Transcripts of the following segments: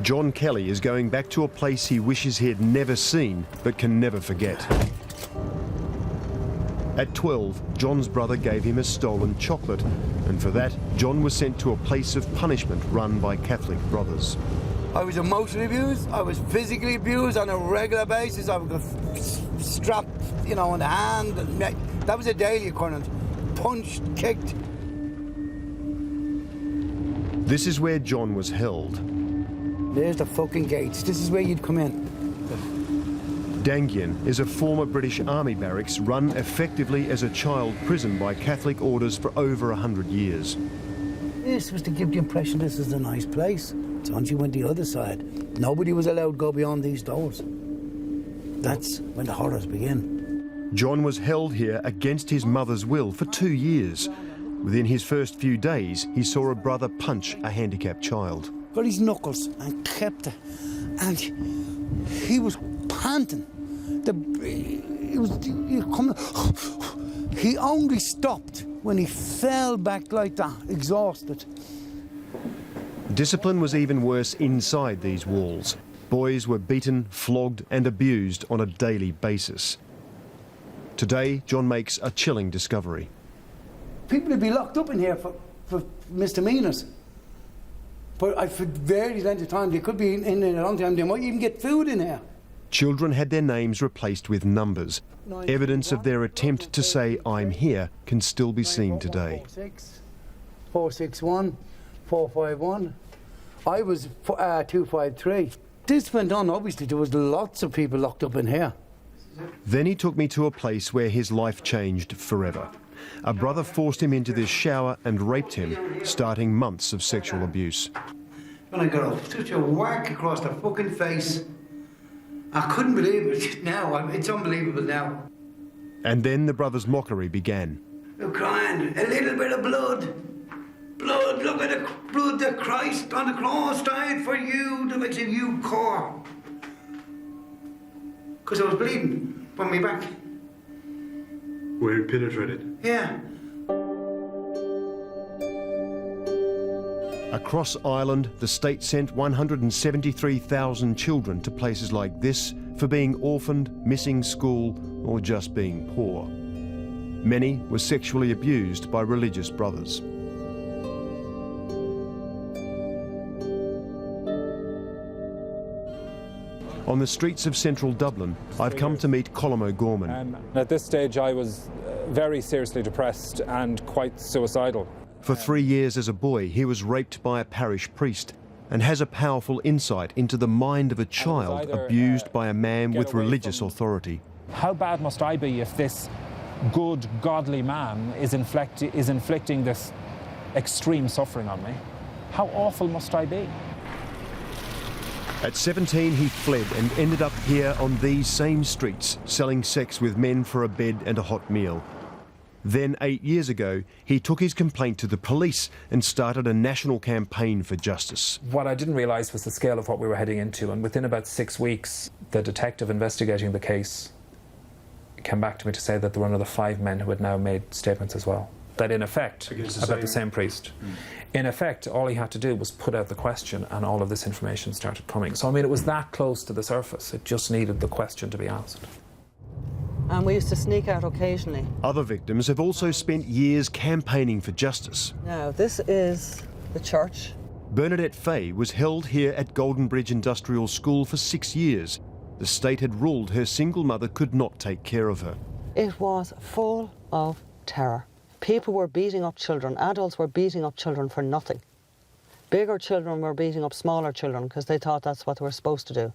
John Kelly is going back to a place he wishes he had never seen but can never forget. At 12, John's brother gave him a stolen chocolate, and for that, John was sent to a place of punishment run by Catholic brothers. I was emotionally abused, I was physically abused on a regular basis. I would get strapped, you know, on the hand. That was a daily occurrence. Punched, kicked. This is where John was held. There's the fucking gates. This is where you'd come in. Dangian is a former British Army barracks run effectively as a child prison by Catholic orders for over 100 years. This was to give the impression this is a nice place. So once you went the other side, nobody was allowed to go beyond these doors. That's when the horrors begin. John was held here against his mother's will for 2 years. Within his first few days, he saw a brother punch a handicapped child. Got his knuckles and kept it. And he was panting. He only stopped when he fell back like that, exhausted. Discipline was even worse inside these walls. Boys were beaten, flogged and abused on a daily basis. Today, John makes a chilling discovery. People would be locked up in here for misdemeanours. But for various lengths of time, they could be in a long time. They might even get food in here. Children had their names replaced with numbers. Evidence of their attempt to say, "I'm here," can still be seen today. 461, 451. I was 253. This went on, obviously. There was lots of people locked up in here. Then he took me to a place where his life changed forever. A brother forced him into this shower and raped him, starting months of sexual abuse. When I got such a whack across the fucking face, I couldn't believe it now. It's unbelievable now. And then the brother's mockery began. They're crying, a little bit of blood. Blood, look at the blood that Christ on the cross died for you, the likes of you, core. Because I was bleeding from my back. Were you penetrated? Yeah. Across Ireland, the state sent 173,000 children to places like this for being orphaned, missing school, or just being poor. Many were sexually abused by religious brothers. On the streets of central Dublin, I've come to meet Colm O'Gorman. At this stage, I was very seriously depressed and quite suicidal. For 3 years as a boy, he was raped by a parish priest and has a powerful insight into the mind of a child abused by a man with religious authority. How bad must I be if this good, godly man is inflicting this extreme suffering on me? How awful must I be? At 17, he fled and ended up here on these same streets, selling sex with men for a bed and a hot meal. Then, 8 years ago, he took his complaint to the police and started a national campaign for justice. What I didn't realise was the scale of what we were heading into, and within about 6 weeks, the detective investigating the case came back to me to say that there were another 5 men who had now made statements as well. That in effect, about the same priest. In effect, all he had to do was put out the question and all of this information started coming. So, I mean, it was that close to the surface. It just needed the question to be asked. And we used to sneak out occasionally. Other victims have also spent years campaigning for justice. Now, this is the church. Bernadette Fahey was held here at Golden Bridge Industrial School for 6 years. The state had ruled her single mother could not take care of her. It was full of terror. People were beating up children. Adults were beating up children for nothing. Bigger children were beating up smaller children because they thought that's what they were supposed to do.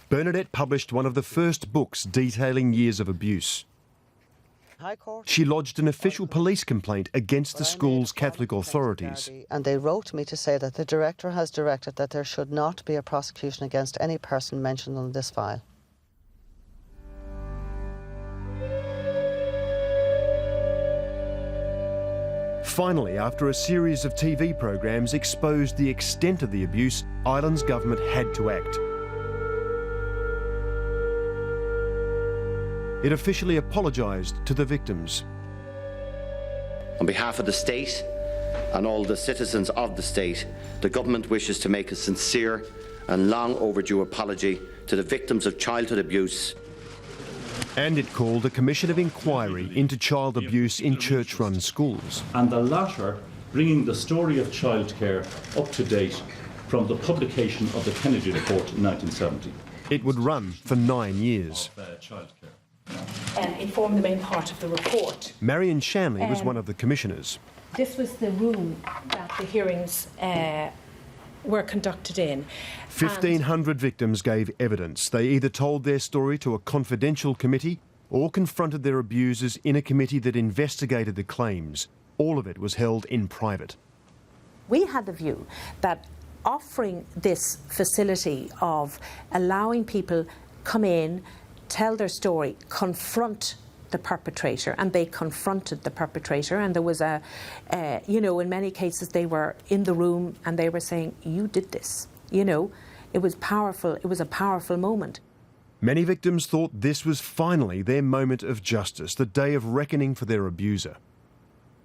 Bernadette published one of the first books detailing years of abuse. High Court. She lodged an official police complaint against the school's Catholic authorities. And they wrote to me to say that the director has directed that there should not be a prosecution against any person mentioned on this file. Finally, after a series of TV programmes exposed the extent of the abuse, Ireland's government had to act. It officially apologised to the victims. On behalf of the state and all the citizens of the state, the government wishes to make a sincere and long overdue apology to the victims of childhood abuse. And it called a commission of inquiry into child abuse in church-run schools. And the latter bringing the story of childcare up to date from the publication of the Kennedy Report in 1970. It would run for 9 years. It formed the main part of the report. Marion Shanley was one of the commissioners. This was the room that the hearings were conducted in. 1,500 victims gave evidence. They either told their story to a confidential committee or confronted their abusers in a committee that investigated the claims. All of it was held in private. We had the view that offering this facility of allowing people come in, tell their story, confront the perpetrator, and they confronted the perpetrator, and there was in many cases they were in the room and they were saying, you did this, it was powerful, it was a powerful moment. Many victims thought this was finally their moment of justice, the day of reckoning for their abuser.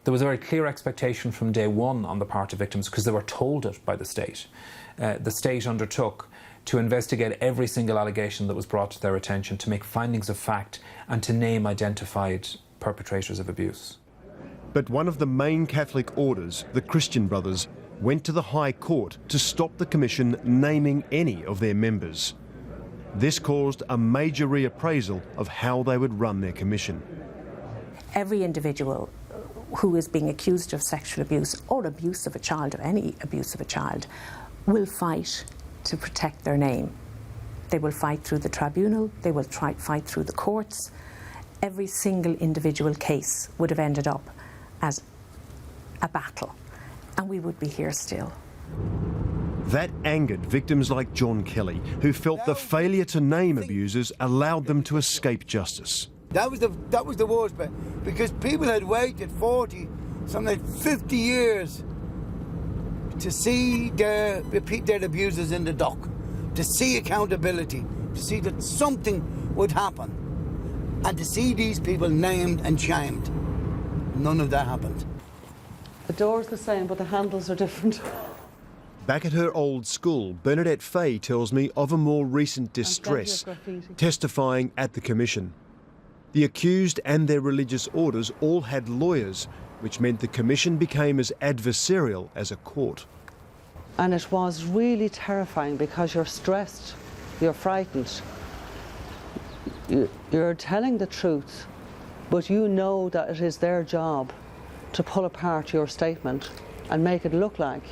There was a very clear expectation from day one on the part of victims, because they were told it by the state. The state undertook to investigate every single allegation that was brought to their attention, to make findings of fact and to name identified perpetrators of abuse. But one of the main Catholic orders, the Christian Brothers, went to the High Court to stop the Commission naming any of their members. This caused a major reappraisal of how they would run their commission. Every individual who is being accused of sexual abuse or abuse of a child, or any abuse of a child, will fight to protect their name. They will fight through the tribunal, they will fight through the courts. Every single individual case would have ended up as a battle, and we would be here still. That angered victims like John Kelly, who felt the failure to name abusers allowed them to escape justice. That was the worst bit, because people had waited 40, something like 50 years to see their abusers in the dock, to see accountability, to see that something would happen, and to see these people named and shamed. None of that happened. The door's the same, but the handles are different. Back at her old school, Bernadette Fahey tells me of a more recent distress, testifying at the commission. The accused and their religious orders all had lawyers, which meant the commission became as adversarial as a court. And it was really terrifying, because you're stressed, you're frightened. You're telling the truth, but you know that it is their job to pull apart your statement and make it look like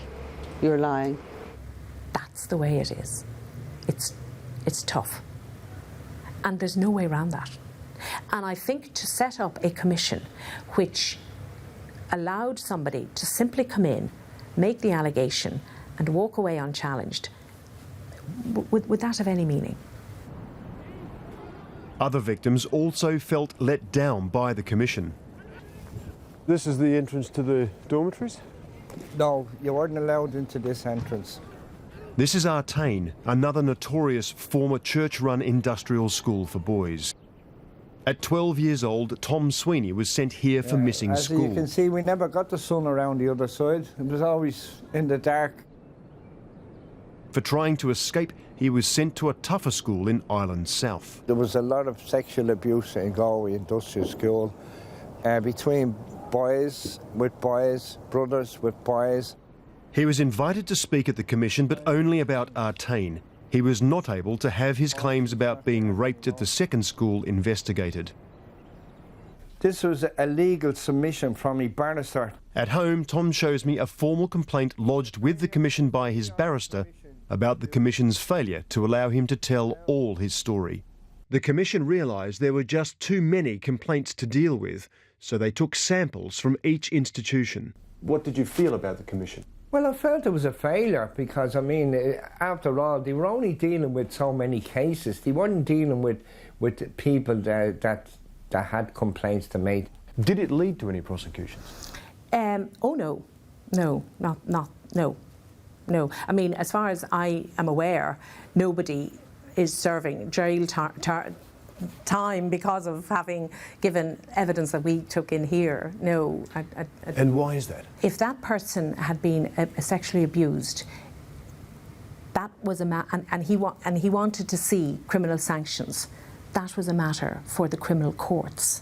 you're lying. That's the way it is. It's tough. And there's no way around that. And I think to set up a commission which allowed somebody to simply come in, make the allegation, and walk away unchallenged, would that have any meaning? Other victims also felt let down by the commission. This is the entrance to the dormitories? No, you weren't allowed into this entrance. This is Artane, another notorious former church-run industrial school for boys. At 12 years old, Tom Sweeney was sent here for missing school. As you can see, we never got the sun around the other side. It was always in the dark. For trying to escape, he was sent to a tougher school in Ireland South. There was a lot of sexual abuse in Galway Industrial School, between boys with boys, brothers with boys. He was invited to speak at the commission, but only about Artane. He was not able to have his claims about being raped at the second school investigated. This was a legal submission from a barrister. At home, Tom shows me a formal complaint lodged with the commission by his barrister about the commission's failure to allow him to tell all his story. The commission realised there were just too many complaints to deal with, so they took samples from each institution. What did you feel about the commission? Well, I felt it was a failure because, I mean, after all, they were only dealing with so many cases. They weren't dealing with people that had complaints to make. Did it lead to any prosecutions? Oh, no. No. I mean, as far as I am aware, nobody is serving jail time because of having given evidence that we took in here. No. And why is that? If that person had been sexually abused, that was and he wanted to see criminal sanctions. That was a matter for the criminal courts.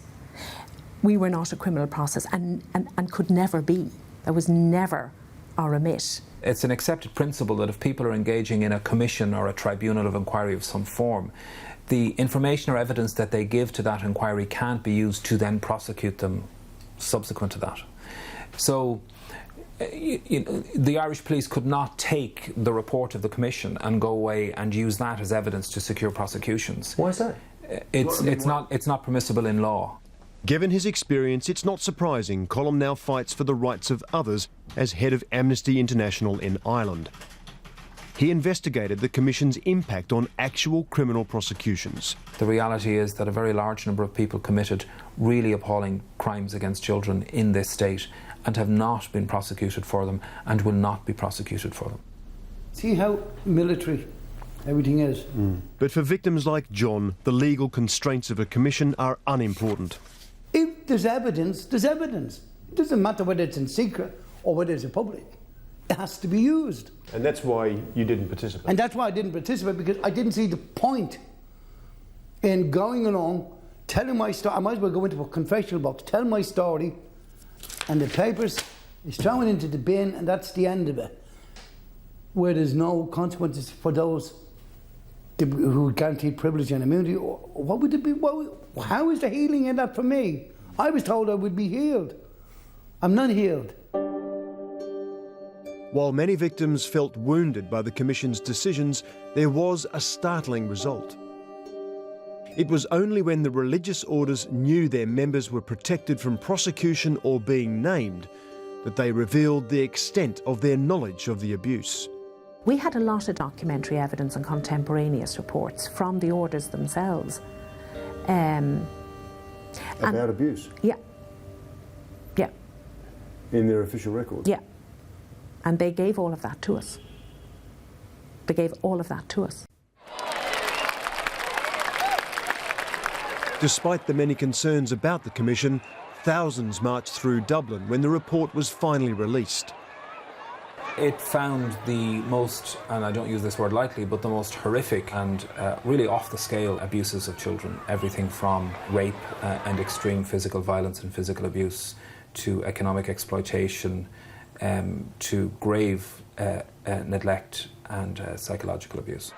We were not a criminal process and could never be. That was never our remit. It's an accepted principle that if people are engaging in a commission or a tribunal of inquiry of some form, the information or evidence that they give to that inquiry can't be used to then prosecute them subsequent to that. So the Irish police could not take the report of the commission and go away and use that as evidence to secure prosecutions. Why is that? It's not permissible in law. Given his experience, it's not surprising Colm now fights for the rights of others as head of Amnesty International in Ireland. He investigated the Commission's impact on actual criminal prosecutions. The reality is that a very large number of people committed really appalling crimes against children in this state and have not been prosecuted for them and will not be prosecuted for them. See how military everything is. But for victims like John, the legal constraints of a commission are unimportant. If there's evidence, there's evidence. It doesn't matter whether it's in secret or whether it's in public. It has to be used. And that's why you didn't participate? And that's why I didn't participate, because I didn't see the point in going along, telling my story. I might as well go into a confessional box, tell my story, and the papers is thrown into the bin, and that's the end of it. Where there's no consequences for those who are guaranteed privilege and immunity. What would it be? How is the healing in that for me? I was told I would be healed. I'm not healed. While many victims felt wounded by the Commission's decisions, there was a startling result. It was only when the religious orders knew their members were protected from prosecution or being named that they revealed the extent of their knowledge of the abuse. We had a lot of documentary evidence and contemporaneous reports from the orders themselves. About abuse? Yeah. Yeah. In their official records? Yeah. And they gave all of that to us. They gave all of that to us. Despite the many concerns about the Commission, thousands marched through Dublin when the report was finally released. It found the most, and I don't use this word lightly, but the most horrific and really off-the-scale abuses of children. Everything from rape and extreme physical violence and physical abuse to economic exploitation to grave neglect and psychological abuse.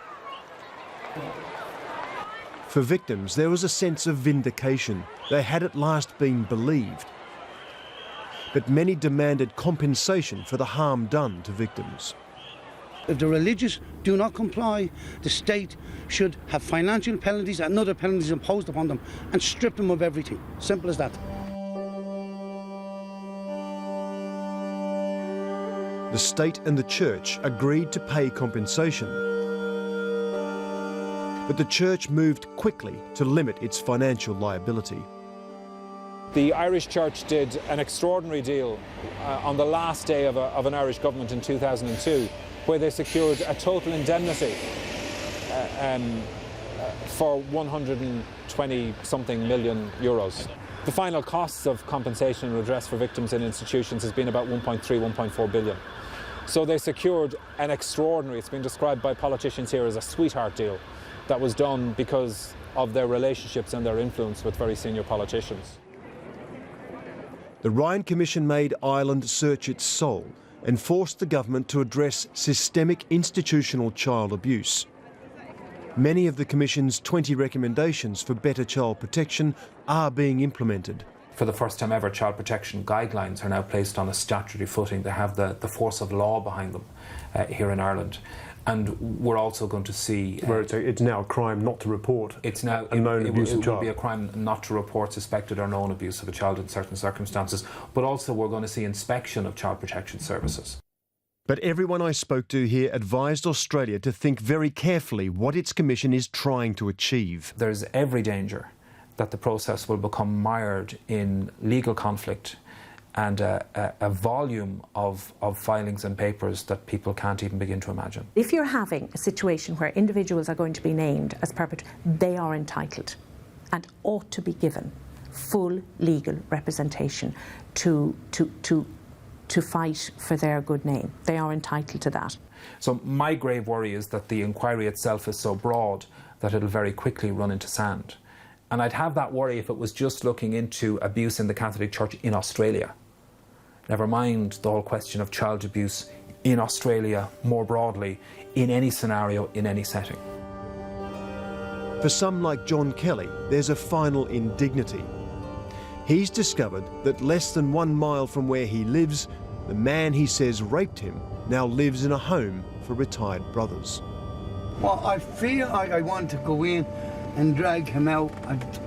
For victims, there was a sense of vindication. They had at last been believed. But many demanded compensation for the harm done to victims. If the religious do not comply, the state should have financial penalties and other penalties imposed upon them and strip them of everything. Simple as that. The state and the church agreed to pay compensation. But the church moved quickly to limit its financial liability. The Irish Church did an extraordinary deal on the last day of an Irish government in 2002, where they secured a total indemnity for 120-something million euros. The final costs of compensation and redress for victims in institutions has been about 1.3, 1.4 billion. So they secured an extraordinary, it's been described by politicians here as a sweetheart deal, that was done because of their relationships and their influence with very senior politicians. The Ryan Commission made Ireland search its soul and forced the government to address systemic institutional child abuse. Many of the Commission's 20 recommendations for better child protection are being implemented. For the first time ever, child protection guidelines are now placed on a statutory footing. They have the force of law behind them here in Ireland. And we're also going to see... Where it's now a crime not to report it's now, a known abuse of a child. It will be a crime not to report suspected or known abuse of a child in certain circumstances. But also we're going to see inspection of child protection services. But everyone I spoke to here advised Australia to think very carefully what its commission is trying to achieve. There's every danger that the process will become mired in legal conflict and a volume of filings and papers that people can't even begin to imagine. If you're having a situation where individuals are going to be named as perpetrators, they are entitled and ought to be given full legal representation to to fight for their good name. They are entitled to that. So my grave worry is that the inquiry itself is so broad that it'll very quickly run into sand. And I'd have that worry if it was just looking into abuse in the Catholic Church in Australia. Never mind the whole question of child abuse in Australia more broadly, in any scenario, in any setting. For some like John Kelly, there's a final indignity. He's discovered that less than 1 mile from where he lives, the man he says raped him now lives in a home for retired brothers. Well, I feel like I want to go in and drag him out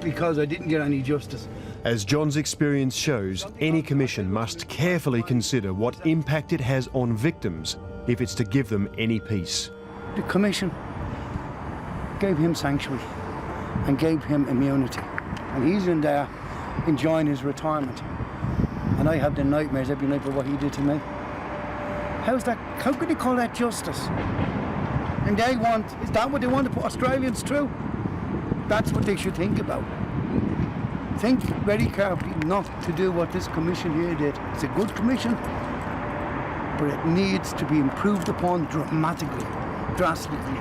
because I didn't get any justice. As John's experience shows, any commission must carefully consider what impact it has on victims if it's to give them any peace. The commission gave him sanctuary and gave him immunity, and he's in there enjoying his retirement, and I have the nightmares every night for what he did to me. How's that? How could you call that justice? And they want, is that what they want to put Australians through? That's what they should think about. Think very carefully not to do what this commission here did. It's a good commission, but it needs to be improved upon dramatically, drastically.